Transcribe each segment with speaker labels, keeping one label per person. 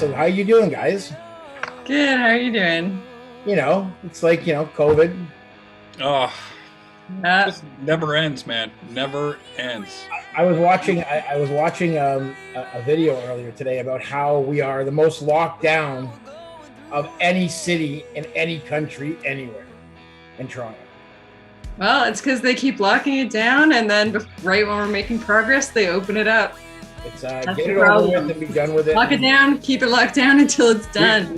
Speaker 1: So how you doing, guys?
Speaker 2: Good. How are you doing?
Speaker 1: It's like, COVID.
Speaker 3: Oh,
Speaker 2: Uh,
Speaker 3: just never ends, man. Never ends.
Speaker 1: I was watching a video earlier today about how we are the most locked down of any city in any country anywhere in Toronto.
Speaker 2: well, it's because they keep locking it down, and then right when we're making progress, they open it up.
Speaker 1: It's
Speaker 2: That's
Speaker 1: get
Speaker 2: the
Speaker 1: it over
Speaker 2: problem.
Speaker 1: with and be done with it.
Speaker 2: Lock it down, keep it locked down until it's done.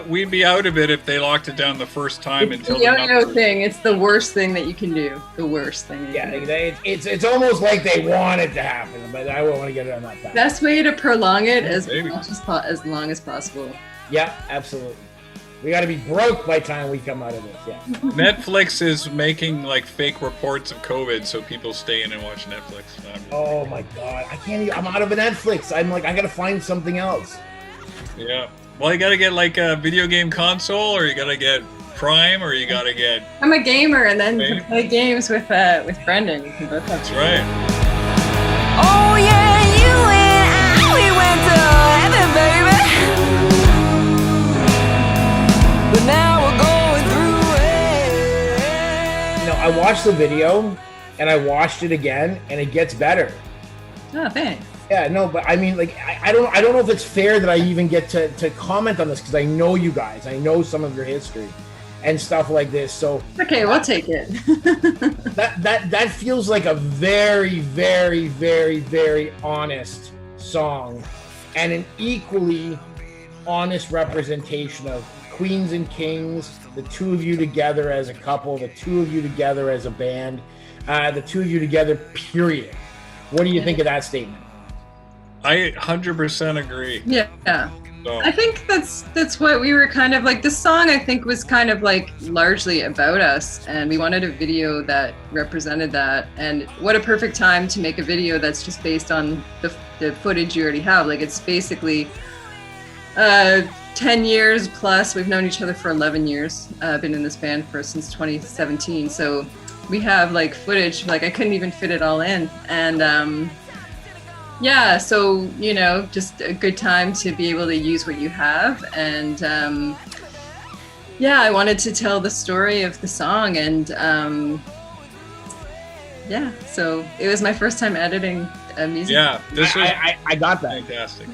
Speaker 3: We'd be out of it if they locked it down the first time
Speaker 2: It's
Speaker 3: until
Speaker 2: the yo-yo
Speaker 3: numbers.
Speaker 2: thing. It's the worst thing that you can do. The worst thing.
Speaker 1: Yeah, it's almost like they want it to happen, but I won't want to get it on that path.
Speaker 2: Best way to prolong it as
Speaker 3: Maybe.
Speaker 2: as long as possible.
Speaker 1: Yeah, absolutely. We got to be broke by the time we come out of this. Yeah.
Speaker 3: Netflix is making like fake reports of COVID so people stay in and watch Netflix.
Speaker 1: Oh my God, I can't. I'm out of Netflix. I'm like, I got to find something else.
Speaker 3: Yeah. Well, you gotta get like a video game console, or you gotta get Prime, or you gotta get.
Speaker 2: I'm a gamer, and then you
Speaker 3: Maybe.
Speaker 2: can play games with Brendan. You can both have.
Speaker 3: That's right.
Speaker 4: Oh yeah, you and I, we went to heaven, baby. But now we're going through it.
Speaker 1: I watched the video and I watched it again, and it gets better.
Speaker 2: Oh, thanks.
Speaker 1: Yeah, no, but I mean, like, I don't know if it's fair that I even get to comment on this, because I know you guys, I know some of your history and stuff like this. So
Speaker 2: Okay, we'll take it.
Speaker 1: that feels like a very, very, very, very honest song, and an equally honest representation of Queens and Kings, the two of you together as a couple, the two of you together as a band, the two of you together, period. What do you think of that statement?
Speaker 3: I 100% agree.
Speaker 2: Yeah.
Speaker 3: So,
Speaker 2: I think that's what we were kind of like. This song, I think, was kind of like largely about us, and we wanted a video that represented that. And what a perfect time to make a video that's just based on the footage you already have. Like, it's basically 10 years plus. We've known each other for 11 years. Been in this band since 2017. So we have like footage. Like, I couldn't even fit it all in, and yeah, so, just a good time to be able to use what you have. And yeah, I wanted to tell the story of the song. And yeah, so it was my first time editing music.
Speaker 3: yeah, this was
Speaker 1: I got that.
Speaker 3: fantastic.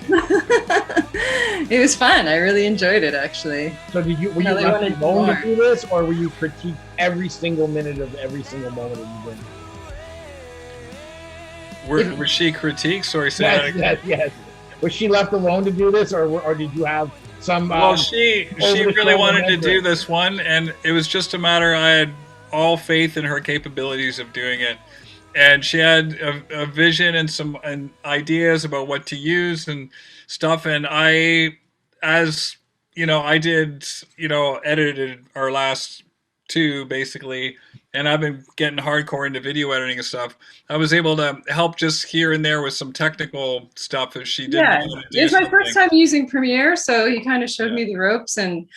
Speaker 2: It was fun. I really enjoyed it, actually.
Speaker 1: So were you
Speaker 2: No, they
Speaker 1: left
Speaker 2: wanted
Speaker 1: alone
Speaker 2: more.
Speaker 1: to do this, or were you critiqued every single minute of every single moment that you did?
Speaker 3: Was she critiqued? Sorry, say that again.
Speaker 1: Yes. Was she left alone to do this, or did you have some?
Speaker 3: Well, she really
Speaker 1: over-the-shoulder
Speaker 3: wanted to
Speaker 1: mentor?
Speaker 3: do this one, and it was just a matter. I had all faith in her capabilities of doing it, and she had a vision and some ideas about what to use and stuff. And I edited our last two basically, and I've been getting hardcore into video editing and stuff. I was able to help just here and there with some technical stuff if she didn't
Speaker 2: Yeah,
Speaker 3: know how to do
Speaker 2: it was my
Speaker 3: something.
Speaker 2: first time using Premiere, so he kind of showed me the ropes. And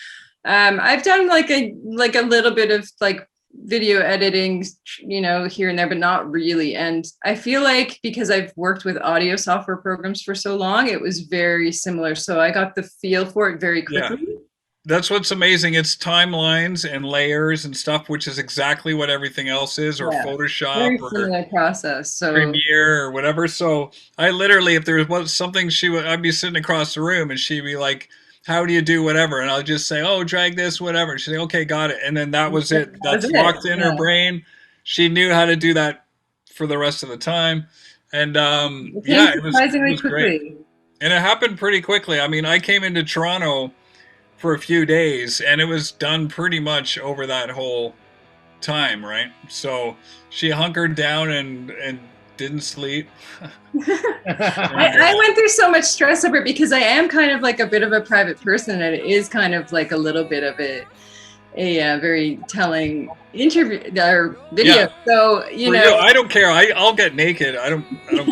Speaker 2: I've done like a little bit of like video editing, here and there, but not really. And I feel like because I've worked with audio software programs for so long, it was very similar. So I got the feel for it very
Speaker 3: Yeah.
Speaker 2: quickly.
Speaker 3: That's what's amazing. It's timelines and layers and stuff, which is exactly what everything else is, or
Speaker 2: Yeah.
Speaker 3: Photoshop
Speaker 2: Very
Speaker 3: or
Speaker 2: similar process. So
Speaker 3: Premiere or whatever. So I literally, if there was something, I'd be sitting across the room and she'd be like, "How do you do whatever?" And I'll just say, "Oh, drag this, whatever." She'd say, "Okay, got it." And then that was it. That's locked in her brain. She knew how to do that for the rest of the time. And
Speaker 2: it came
Speaker 3: yeah, it
Speaker 2: surprisingly
Speaker 3: was great.
Speaker 2: quickly.
Speaker 3: And it happened pretty quickly. I mean, I came into Toronto for a few days, and it was done pretty much over that whole time, right? So she hunkered down and didn't sleep.
Speaker 2: I went through so much stress over it because I am kind of like a bit of a private person, and it is kind of like a little bit of a very telling interview or video.
Speaker 3: Yeah.
Speaker 2: So
Speaker 3: For you, I don't care. I'll get naked. I don't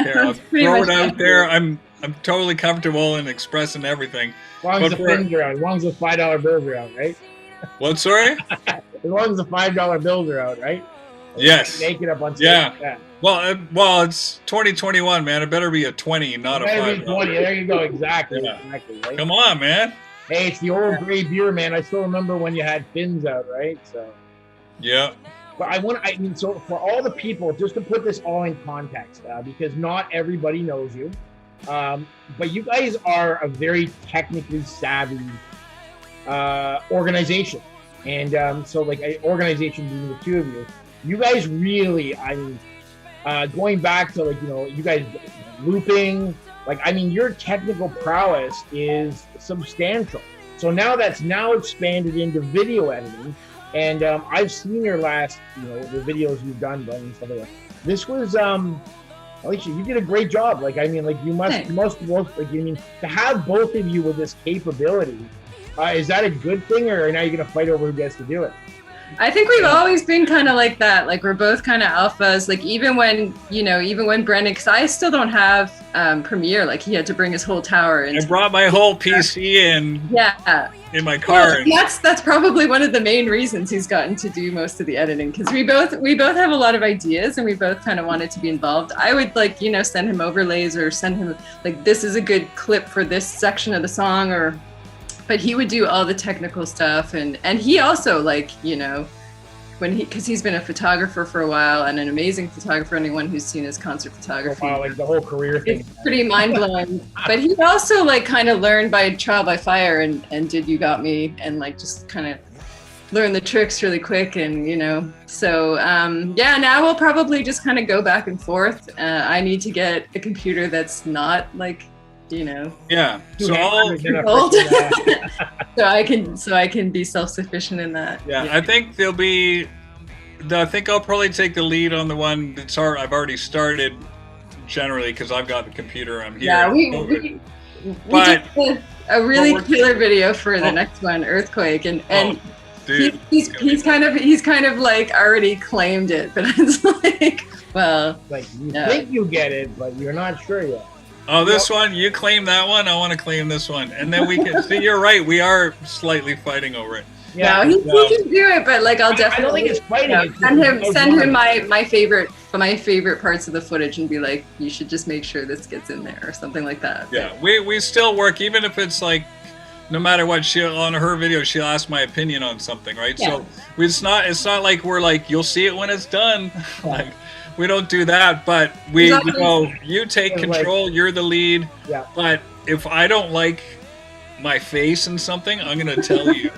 Speaker 3: care. I'll
Speaker 2: Pretty
Speaker 3: throw
Speaker 2: much
Speaker 3: it out
Speaker 2: accurate.
Speaker 3: there. I'm totally comfortable in expressing everything.
Speaker 1: As long as
Speaker 3: But
Speaker 1: the
Speaker 3: for-
Speaker 1: pins are out, as long as the $5 bills are out, right?
Speaker 3: What? Sorry.
Speaker 1: As long as the $5 bills are out, right?
Speaker 3: Yes.
Speaker 1: naked up on stage.
Speaker 3: Yeah. Well, it's 2021, man. It better be a 20, not a $5.
Speaker 1: 20. There you go. Exactly.
Speaker 3: Yeah.
Speaker 1: Exactly. Right?
Speaker 3: Come on, man.
Speaker 1: Hey, it's the old gray beer, man. I still remember when you had fins out, right? So.
Speaker 3: Yeah.
Speaker 1: But so for all the people, just to put this all in context, because not everybody knows you, but you guys are a very technically savvy organization. And so like an organization being the two of you guys really, going back to like, you guys looping, like, your technical prowess is substantial. So now that's expanded into video editing. And I've seen your last, the videos you've done, Branden, and stuff like that. This was, Alicia, you did a great job. Like, you must work, to have both of you with this capability, is that a good thing, or now you're going to fight over who gets to do it?
Speaker 2: I think we've always been kind of like that. Like, we're both kind of alphas. Like, even when Branden, because I still don't have Premiere. Like, he had to bring his whole tower in.
Speaker 3: I brought my whole PC in.
Speaker 2: Yeah.
Speaker 3: In my car.
Speaker 2: Yeah, that's probably one of the main reasons he's gotten to do most of the editing, because we both have a lot of ideas and we both kind of wanted to be involved. I would send him overlays or send him like, this is a good clip for this section of the song, but he would do all the technical stuff, and he also because he's been a photographer for a while and an amazing photographer. Anyone who's seen his concert photography,
Speaker 1: like the whole career thing,
Speaker 2: it's pretty mind blowing. But he also kind of learned by trial by fire and did You Got Me, and just kind of learned the tricks really quick, and so now we'll probably just kind of go back and forth. I need to get a computer that's not
Speaker 3: yeah, so
Speaker 2: old. so I can be self-sufficient in that.
Speaker 3: Yeah, I think I'll probably take the lead on the one that's I've already started, generally, because I've got the computer. I'm here.
Speaker 2: Yeah, we did a really killer video for the next one, Earthquake, and
Speaker 3: dude,
Speaker 2: he's kind of like already claimed it, but it's
Speaker 1: you think you get it, but you're not sure yet.
Speaker 3: Oh, this one, you claim that one, I want to claim this one. And then we can see, you're right, we are slightly fighting over it.
Speaker 2: Yeah, he can do it, but I'll definitely
Speaker 1: I don't think it's fighting.
Speaker 2: Send him my favorite parts of the footage and be like, you should just make sure this gets in there or something like that.
Speaker 3: Yeah, we still work, even if it's like, no matter what, on her video, she'll ask my opinion on something, right?
Speaker 2: Yeah.
Speaker 3: So it's not like we're like, you'll see it when it's done. Like, we don't do that, but we go, you take control, you're the lead.
Speaker 1: Yeah.
Speaker 3: But if I don't like my face in something, I'm going to tell you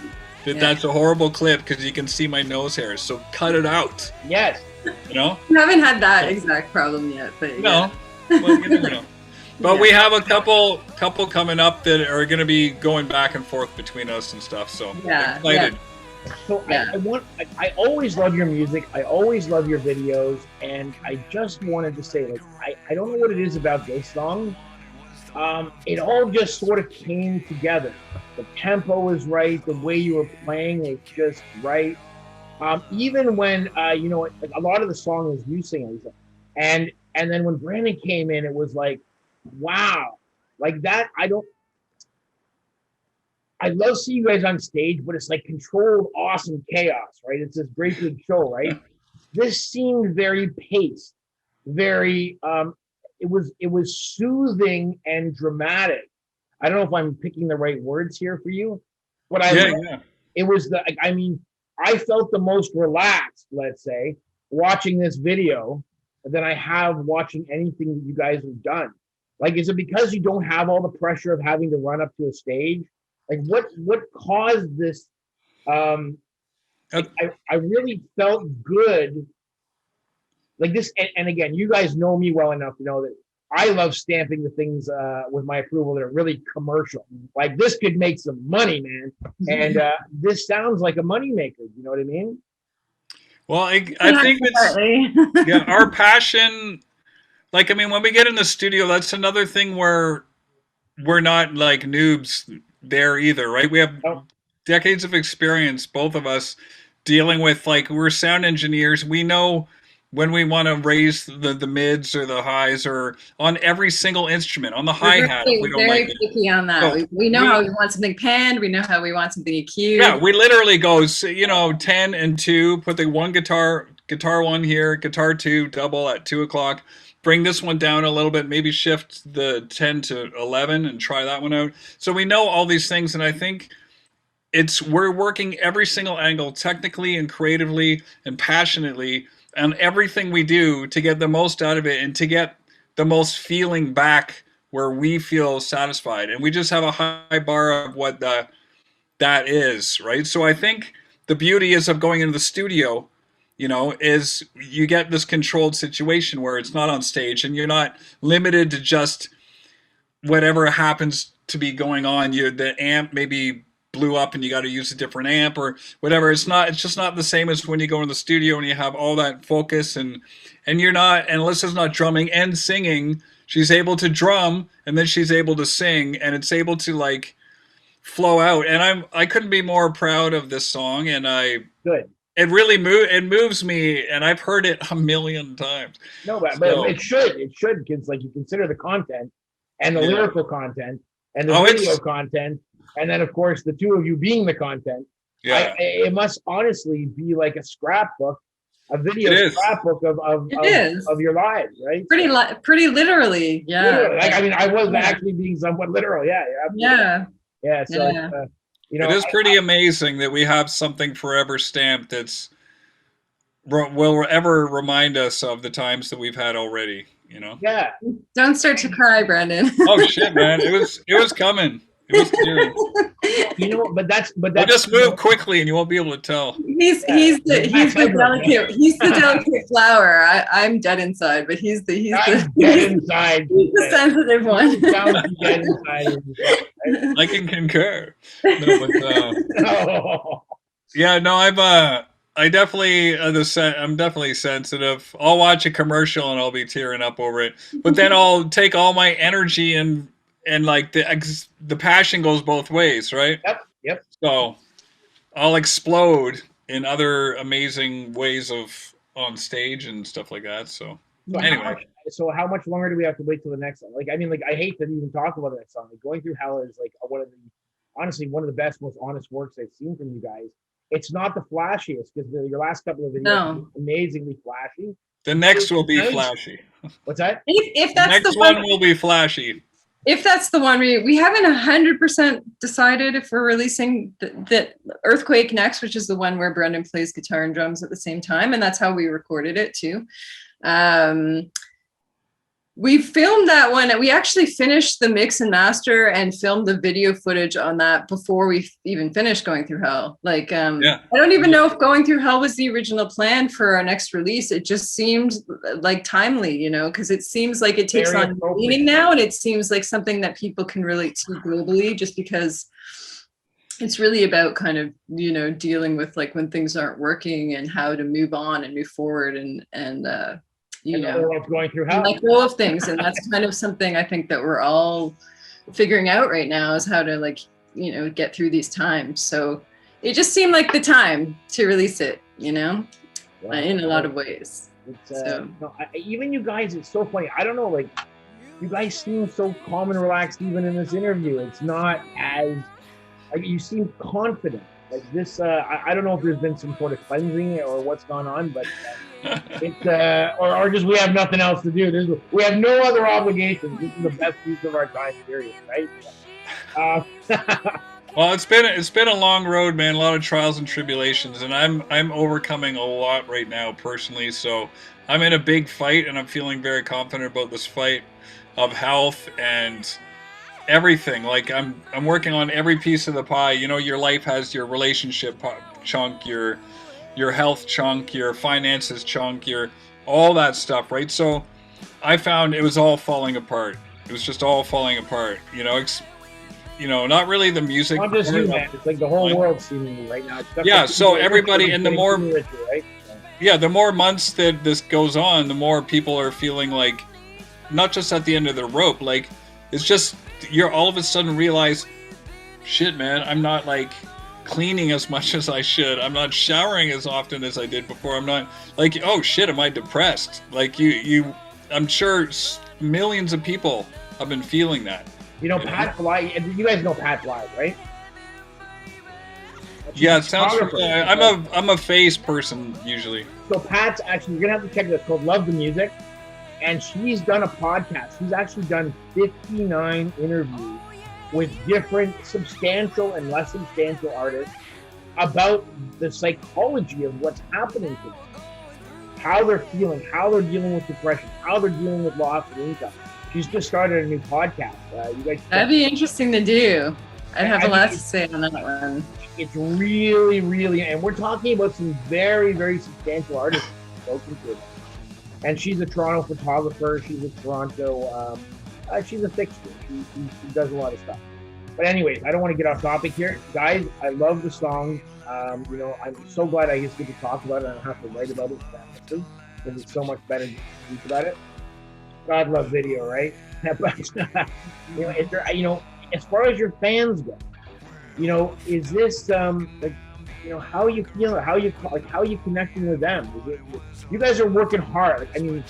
Speaker 3: that that's a horrible clip because you can see my nose hairs. So cut it out.
Speaker 1: Yes.
Speaker 2: I haven't had that exact problem yet, but
Speaker 3: no. Well, you never know. But we have a couple coming up that are going to be going back and forth between us and stuff. So I'm excited.
Speaker 1: So I always love your music. I always love your videos, and I just wanted to say, I don't know what it is about this song. It all just sort of came together. The tempo was right. The way you were playing was just right. Even when a lot of the song was you singing, and then when Branden came in, it was like, wow, like that. I love seeing you guys on stage, but it's like controlled, awesome chaos, right? It's this great big show, right? This seemed very paced, very. It was soothing and dramatic. I don't know if I'm picking the right words here for you, but it was I felt the most relaxed, let's say, watching this video than I have watching anything that you guys have done. Like, is it because you don't have all the pressure of having to run up to a stage? Like, what caused this? I really felt good. Like this, and again, you guys know me well enough to know that I love stamping the things with my approval that are really commercial. Like, this could make some money, man. And this sounds like a moneymaker. You know what I mean?
Speaker 3: Well, I think it's our passion. Like, when we get in the studio, that's another thing where we're not like noobs there either, right? We have decades of experience, both of us, dealing with, like, we're sound engineers. We know when we want to raise the mids or the highs or on every single instrument, on the hi-hat. We don't
Speaker 2: very
Speaker 3: like
Speaker 2: picky on that. So we know how we want something panned. We know how we want something EQ'd.
Speaker 3: Yeah, we literally go, 10 and 2, put the one guitar guitar 1 here, guitar 2, double at 2 o'clock. Bring this one down a little bit, maybe shift the 10 to 11 and try that one out. So we know all these things, and I think we're working every single angle technically and creatively and passionately on everything we do to get the most out of it and to get the most feeling back where we feel satisfied. And we just have a high bar of what that is, right? So I think the beauty is of going into the studio, is you get this controlled situation where it's not on stage and you're not limited to just whatever happens to be going on. The amp maybe blew up and you got to use a different amp or whatever. It's just not the same as when you go in the studio and you have all that focus and Alyssa's not drumming and singing. She's able to drum and then she's able to sing, and it's able to like flow out. And I couldn't be more proud of this song, and
Speaker 1: good.
Speaker 3: It really moves me, and I've heard it a million times.
Speaker 1: No, but it should, because like you consider the content and the lyrical content and the video content, and then of course the two of you being the content. Yeah, it must honestly be like a scrapbook, a video scrapbook of your lives, right?
Speaker 2: Pretty literally, yeah.
Speaker 1: Literally. Like, I mean, I was actually being somewhat literal, yeah. So
Speaker 3: it is pretty amazing that we have something forever stamped that's will ever remind us of the times that we've had already.
Speaker 1: Yeah.
Speaker 2: Don't start to cry, Branden.
Speaker 3: Oh shit, man! It was coming. It was scary.
Speaker 1: But that's.
Speaker 3: We'll just move quickly, and you won't be able to tell.
Speaker 2: He's the delicate flower. I'm dead inside, but he's the sensitive one.
Speaker 1: Dead inside.
Speaker 3: I can concur. I'm definitely sensitive. I'll watch a commercial and I'll be tearing up over it, but then I'll take all my energy and like the passion goes both ways, right?
Speaker 1: Yep.
Speaker 3: So I'll explode in other amazing ways on stage and stuff like that. So anyway.
Speaker 1: How much longer do we have to wait till the next song? Like, I mean, like, I hate to even talk about the next song. Like, Going Through Hell is like one of the best, most honest works I've seen from you guys. It's not the flashiest, because your last couple of videos are amazingly flashy.
Speaker 3: The next will be flashy.
Speaker 1: What's that?
Speaker 2: If that's
Speaker 3: the next one will be flashy.
Speaker 2: If that's the one we haven't 100% decided if we're releasing the Earthquake next, which is the one where Branden plays guitar and drums at the same time, and that's how we recorded it too. We filmed that one. We actually finished the mix and master and filmed the video footage on that before we even finished Going Through Hell. Like, I don't even know if Going Through Hell was the original plan for our next release. It just seemed like timely, because it seems like it takes on meaning now, and it seems like something that people can relate to globally, just because it's really about kind of, dealing with like when things aren't working and how to move on and move forward and
Speaker 1: going through hell.
Speaker 2: Let go of things, and that's kind of something I think that we're all figuring out right now, is how to get through these times. So it just seemed like the time to release it, in a lot of ways.
Speaker 1: Even you guys, it's so funny. I don't know, like, you guys seem so calm and relaxed even in this interview. It's not as you seem confident. Like this, I don't know if there's been some sort of cleansing or what's gone on, but it's or just we have nothing else to do. We have no other obligations. This is the best use of our time period, right?
Speaker 3: Well, it's been a long road, man. A lot of trials and tribulations, and I'm overcoming a lot right now personally. So I'm in a big fight, and I'm feeling very confident about this fight of health and everything. Like I'm working on every piece of the pie. Your life has your relationship chunk, your health chunk, your finances chunk, your all that stuff, right? So I found it was all falling apart. It was just all falling apart. Not really the music.
Speaker 1: Not just you, man. It's like the whole world seemingly right now.
Speaker 3: Yeah. So everybody, and the more, the more months that this goes on, the more people are feeling like, not just at the end of the rope, like it's just you're all of a sudden realize, shit, man, I'm not like cleaning as much as I should. I'm not showering as often as I did before. I'm not like, oh shit, am I depressed? Like I'm sure millions of people have been feeling that.
Speaker 1: Pat Fly, you guys know Pat Fly, right? She's
Speaker 3: Yeah,
Speaker 1: a
Speaker 3: it sounds.
Speaker 1: photographer.
Speaker 3: I'm a face person usually.
Speaker 1: So Pat's actually, you're gonna have to check this. Called Love the Music, and she's done a podcast. She's actually done 59 interviews with different substantial and less substantial artists about the psychology of what's happening to them, how they're feeling, how they're dealing with depression, how they're dealing with loss of income. She's just started a new podcast. You guys,
Speaker 2: That'd be interesting to do. I'd have a lot to say on that one.
Speaker 1: it's really, really, and we're talking about some very, very substantial artists spoken to. And she's a Toronto photographer. She's a Toronto. She's a fixture. She does a lot of stuff. But anyways, I don't want to get off topic here, guys. I love the song. You know, I'm so glad I get to talk about it and I don't have to write about it because it's so much better to speak about it. God love video, right? But you know, you know, as far as your fans go, you know, is this like, you know, how are you feeling? How are you connecting with them? You guys are working hard. I mean,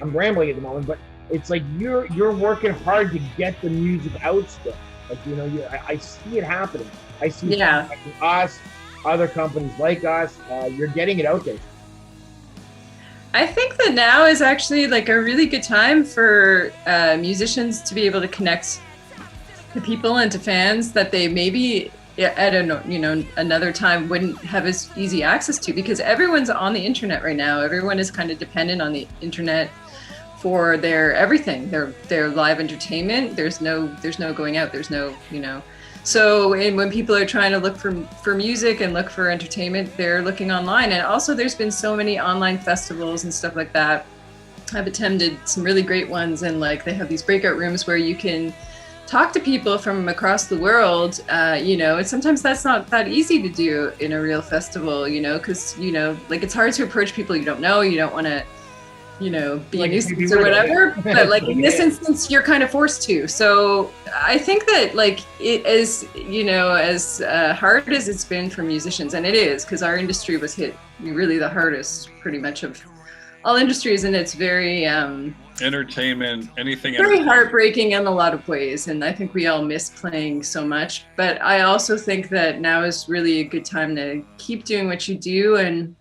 Speaker 1: I'm rambling at the moment, but it's like you're working hard to get the music out still. Like, you know, I see it happening. I see us, other companies like us. You're getting it out there.
Speaker 2: I think that now is actually like a really good time for musicians to be able to connect to people and to fans that they maybe at another time wouldn't have as easy access to, because everyone's on the internet right now. Everyone is kind of dependent on the internet for their everything, their live entertainment. There's no going out. There's no, you know. So when people are trying to look for music and look for entertainment, they're looking online. And also there's been so many online festivals and stuff like that. I've attended some really great ones, and like they have these breakout rooms where you can talk to people from across the world, you know, and sometimes that's not that easy to do in a real festival, you know, because, you know, like it's hard to approach people you don't know. You don't want to, you know, be a nuisance or whatever, but like in this instance, you're kind of forced to. So I think that like it is, you know, as hard as it's been for musicians, and it is, because our industry was hit really the hardest pretty much of all industries, and it's very
Speaker 3: entertainment, anything
Speaker 2: very heartbreaking in a lot of ways, and I think we all miss playing so much. But I also think that now is really a good time to keep doing what you do and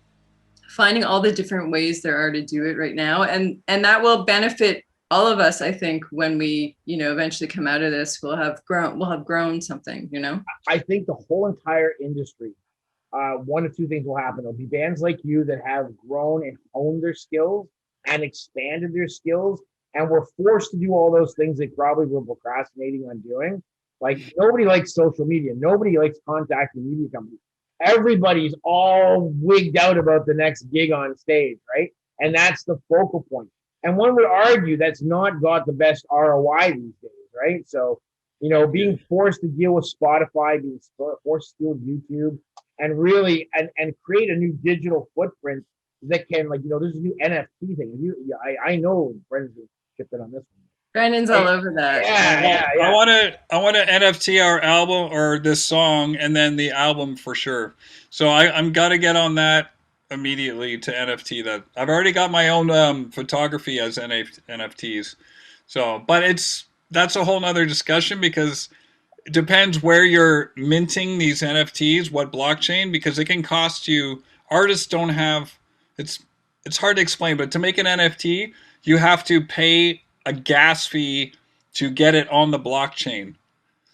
Speaker 2: finding all the different ways there are to do it right now, and that will benefit all of us. I think when we, you know, eventually come out of this, we'll have grown something, you know.
Speaker 1: I think the whole entire industry, one of two things will happen. There'll be bands like you that have grown and honed their skills and expanded their skills, and were forced to do all those things they probably were procrastinating on doing. Like, nobody likes social media. Nobody likes contacting media companies. Everybody's all wigged out about the next gig on stage, right? And that's the focal point. And one would argue that's not got the best ROI these days, right? So, you know, being forced to deal with Spotify, being forced to deal with YouTube, and really and create a new digital footprint that can, like, you know, there's a new NFT thing. I know Brendan's chipped in on this one.
Speaker 2: Brandon's all over that.
Speaker 1: Yeah.
Speaker 3: I want to NFT our album or this song, and then the album for sure. So I'm got to get on that immediately to NFT that. I've already got my own photography as NFTs. So, but that's a whole nother discussion, because it depends where you're minting these NFTs, what blockchain, because it can cost you. Artists don't have. It's hard to explain, but to make an NFT, you have to pay a gas fee to get it on the blockchain.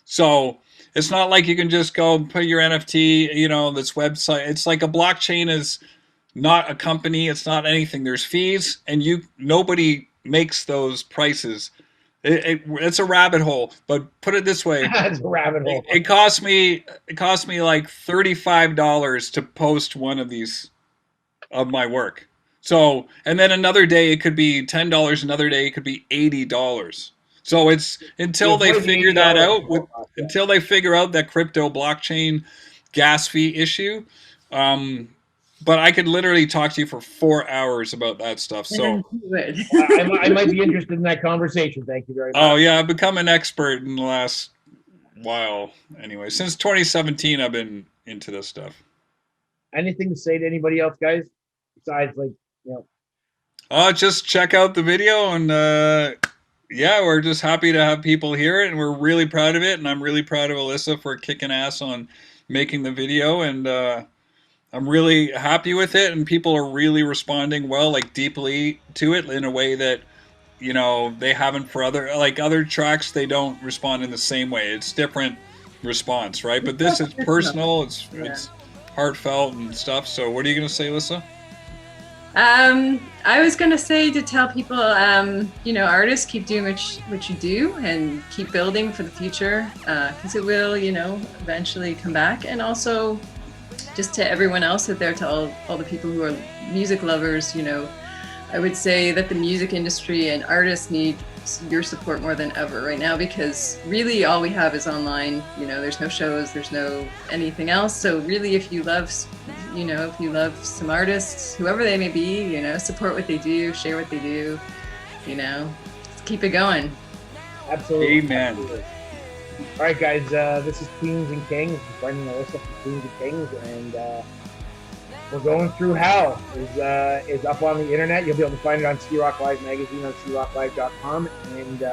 Speaker 3: So it's not like you can just go put your NFT, you know, this website. It's like a blockchain is not a company. It's not anything. There's fees, and nobody makes those prices. It's a rabbit hole. But put it this way,
Speaker 1: It's a rabbit hole.
Speaker 3: It cost me like $35 to post one of these of my work. So, and then another day it could be $10, another day it could be $80. So it's until they figure that out, until they figure out that crypto blockchain gas fee issue. But I could literally talk to you for 4 hours about that stuff. So
Speaker 1: I might be interested in that conversation. Thank you very much.
Speaker 3: Oh yeah, I've become an expert in the last while. Anyway, since 2017, I've been into this stuff.
Speaker 1: Anything to say to anybody else, guys? Besides, like, you know,
Speaker 3: just check out the video and yeah, we're just happy to have people hear it, and we're really proud of it. And I'm really proud of Alissa for kicking ass on making the video, and I'm really happy with it. And people are really responding well, like deeply to it in a way that they haven't for other tracks. They don't respond in the same way. It's different response, right? But this is personal. It's heartfelt and stuff. So, what are you gonna say, Alissa?
Speaker 2: I was gonna say to tell people, artists, keep doing what you do and keep building for the future, because it will, eventually come back. And also, just to everyone else out there, to all the people who are music lovers, I would say that the music industry and artists need your support more than ever right now, because really all we have is online. There's no shows, there's no anything else. So really, if you love some artists, whoever they may be, support what they do, share what they do, just keep it going.
Speaker 1: Absolutely.
Speaker 3: Amen.
Speaker 1: Absolutely. All right, guys, this is Queens and Kings. Branden and Alissa from Queens and Kings, and we're going through hell. Is up on the internet. You'll be able to find it on C-Rock Live magazine on crocklive.com, and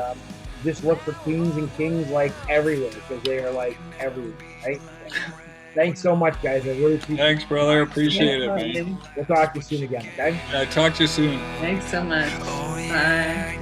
Speaker 1: just look for Queens and Kings like everywhere, because they are like everywhere, right? Thanks so much, guys. I really appreciate it.
Speaker 3: Thanks, brother. Appreciate it, man.
Speaker 1: We'll talk to you soon again, okay?
Speaker 3: Talk to you soon.
Speaker 2: Thanks so much. Bye.